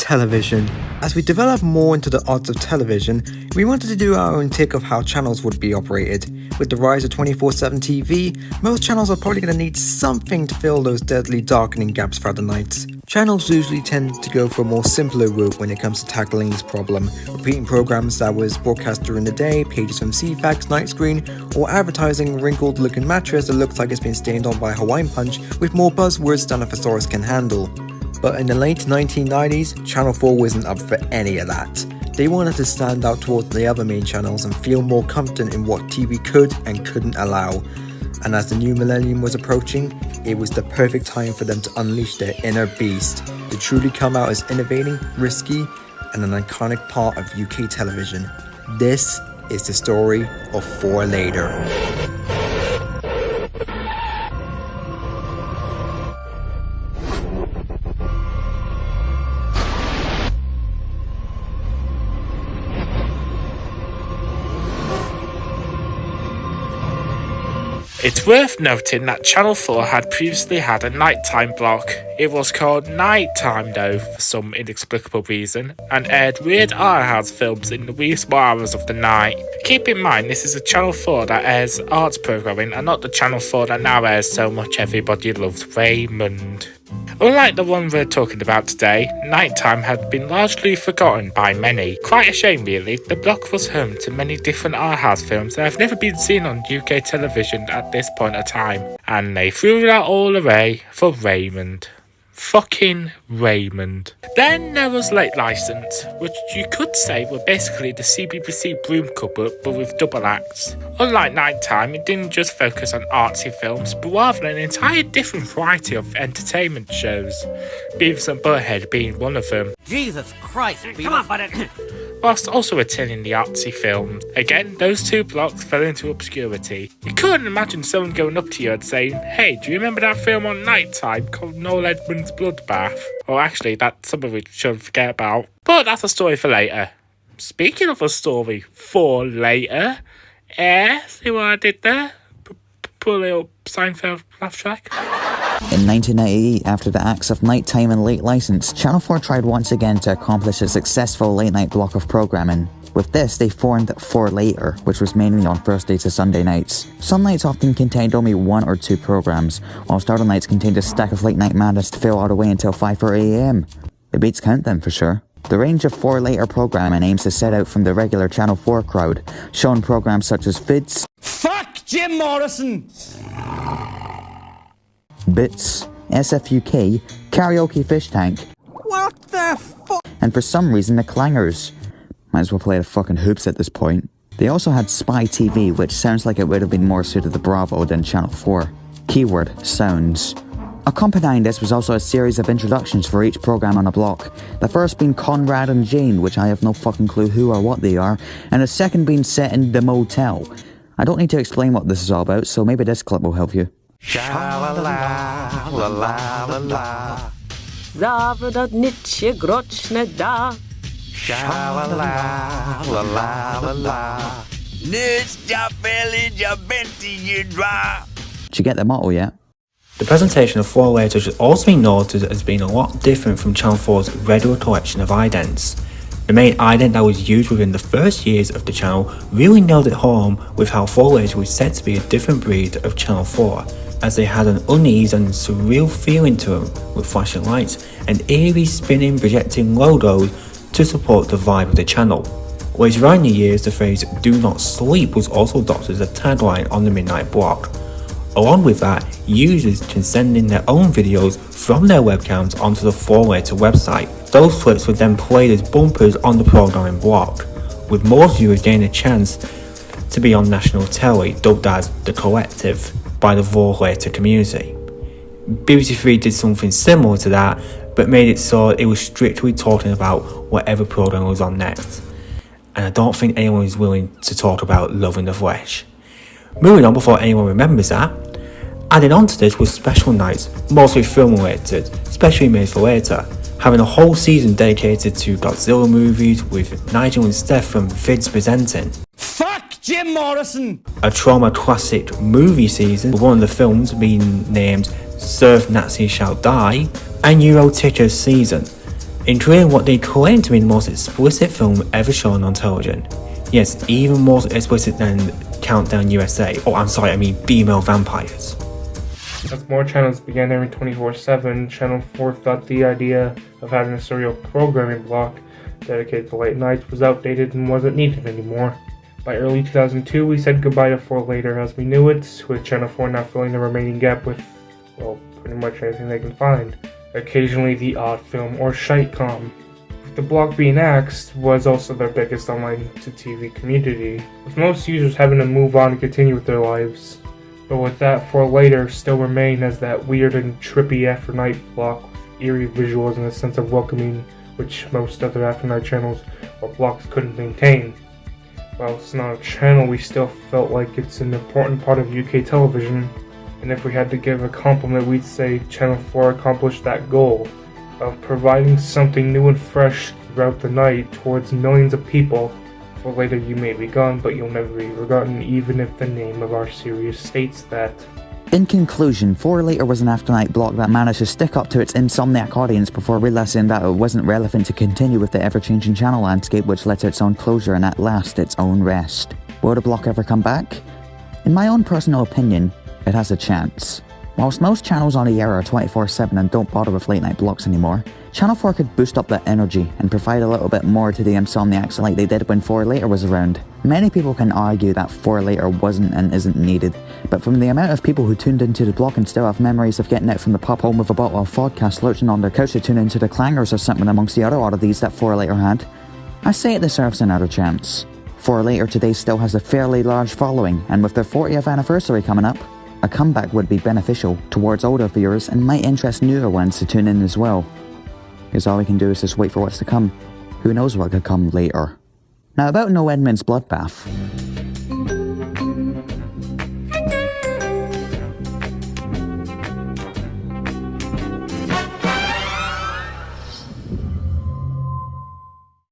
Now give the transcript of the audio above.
television. As we develop more into the arts of television, we wanted to do our own take of how channels would be operated. With the rise of 24/7 TV, most channels are probably going to need something to fill those deadly darkening gaps throughout the nights. Channels usually tend to go for a more simpler route when it comes to tackling this problem, repeating programs that was broadcast during the day, pages from CFAX, night screen, or advertising a wrinkled looking mattress that looks like it's been stained on by Hawaiian Punch with more buzzwords than a thesaurus can handle. But in the late 1990s, Channel 4 wasn't up for any of that. They wanted to stand out towards the other main channels and feel more confident in what TV could and couldn't allow. And as the new millennium was approaching, it was the perfect time for them to unleash their inner beast, to truly come out as innovating, risky, and an iconic part of UK television. This is the story of 4Later. It's worth noting that Channel 4 had previously had a nighttime block. It was called Nighttime though, for some inexplicable reason, and aired weird art house films in the wee small hours of the night. Keep in mind this is a Channel 4 that airs arts programming and not the Channel 4 that now airs so much everybody loves Raymond. Unlike the one we're talking about today, Nighttime had been largely forgotten by many. Quite a shame really, the block was home to many different art house films that have never been seen on UK television at this point of time, and they threw that all away for Raymond. Fucking Raymond. Then there was Late License, which you could say were basically the CBBC Broom Cupboard but with double acts. Unlike Nighttime, it didn't just focus on artsy films, but rather an entire different variety of entertainment shows, Beavis and Butthead being one of them. Jesus Christ, Beavis. Come on, Butthead. Whilst also attending the artsy films. Again, those two blocks fell into obscurity. You couldn't imagine someone going up to you and saying, "Hey, do you remember that film on Nighttime called Noel Edmonds' Bloodbath?" Or actually, that's something we should forget about. But that's a story for later. Speaking of a story for later, see what I did there? Put a little Seinfeld laugh track. In 1998, after the acts of Nighttime and Late License, Channel 4 tried once again to accomplish a successful late-night block of programming. With this, they formed 4Later, which was mainly on Thursday to Sunday nights. Some nights often contained only 1 or 2 programs, whilst other nights contained a stack of late-night madness to fill all the way until 5:30am. It beats count then for sure. The range of 4Later programming aims to set out from the regular Channel 4 crowd, showing programs such as Vids, Fuck Jim Morrison! Bits, SFUK, Karaoke Fish Tank, What the fuck? and for some reason the Clangers. Might as well play the fucking hoops at this point. They also had Spy TV, which sounds like it would have been more suited to Bravo than Channel 4. Keyword, sounds. Accompanying this was also a series of introductions for each program on a block. The first being Conrad and Jane, which I have no fucking clue who or what they are, and the second being set in the motel. I don't need to explain what this is all about, so maybe this clip will help you. Sha-la-la-la-la-la-la. Завода ниче грочне да. Sha-la-la-la-la-la-la. Nits ja belly ja benti you dry. Did you get the motto yet? The presentation of 4Later should also be noted as being a lot different from Channel 4's regular collection of idents. The main ident that was used within the first years of the channel really nailed it home with how 4Later was said to be a different breed of Channel 4, as they had an unease and surreal feeling to them with flashing lights and eerie spinning projecting logos to support the vibe of the channel. Later on in the years, the phrase "do not sleep" was also adopted as a tagline on the midnight block. Along with that, users can send in their own videos from their webcams onto the 4Later website. Those clips were then played as bumpers on the programming block, with most viewers getting a chance to be on national telly, dubbed as The Collective by the 4Later community. BBC Three did something similar to that, but made it so it was strictly talking about whatever program was on next. And I don't think anyone is willing to talk about Love in the Flesh. Moving on before anyone remembers that, added on to this was special nights, mostly film related, specially made for later, having a whole season dedicated to Godzilla movies with Nigel and Steph from Vids presenting. Fuck Jim Morrison! A trauma classic movie season, with one of the films being named Surf Nazis Shall Die, and Euro Tickers season. including what they claim to be the most explicit film ever shown on television. Yes, even more explicit than Countdown USA. Oh, I'm sorry, I mean female vampires. As more channels began airing 24/7, Channel 4 thought the idea of having a serial programming block dedicated to late nights was outdated and wasn't needed anymore. By early 2002, we said goodbye to 4Later as we knew it, with Channel 4 now filling the remaining gap with, well, pretty much anything they can find. Occasionally the odd film or shitecom. The block being axed was also their biggest online to TV community, with most users having to move on and continue with their lives. But with that, 4Later still remained as that weird and trippy after night block with eerie visuals and a sense of welcoming which most other after night channels or blocks couldn't maintain. While it's not a channel, we still felt like it's an important part of UK television, and if we had to give a compliment, we'd say Channel 4 accomplished that goal of providing something new and fresh throughout the night towards millions of people. 4Later, you may be gone, but you'll never be forgotten, even if the name of our series states that. In conclusion, 4Later was an after-night block that managed to stick up to its insomniac audience before realising that it wasn't relevant to continue with the ever-changing channel landscape, which led to its own closure and at last its own rest. Will the block ever come back? In my own personal opinion, it has a chance. Whilst most channels on the air are 24/7 and don't bother with late night blocks anymore, Channel 4 could boost up that energy and provide a little bit more to the insomniacs like they did when 4Later was around. Many people can argue that 4Later wasn't and isn't needed, but from the amount of people who tuned into the block and still have memories of getting out from the pub home with a bottle of vodka lurching on their couch to tune into the clangers or something amongst the other oddities that 4Later had, I say it deserves another chance. 4Later today still has a fairly large following, and with their 40th anniversary coming up, a comeback would be beneficial towards older viewers and might interest newer ones to tune in as well. Because all we can do is just wait for what's to come. Who knows what could come later. Now about No Edmund's Bloodbath.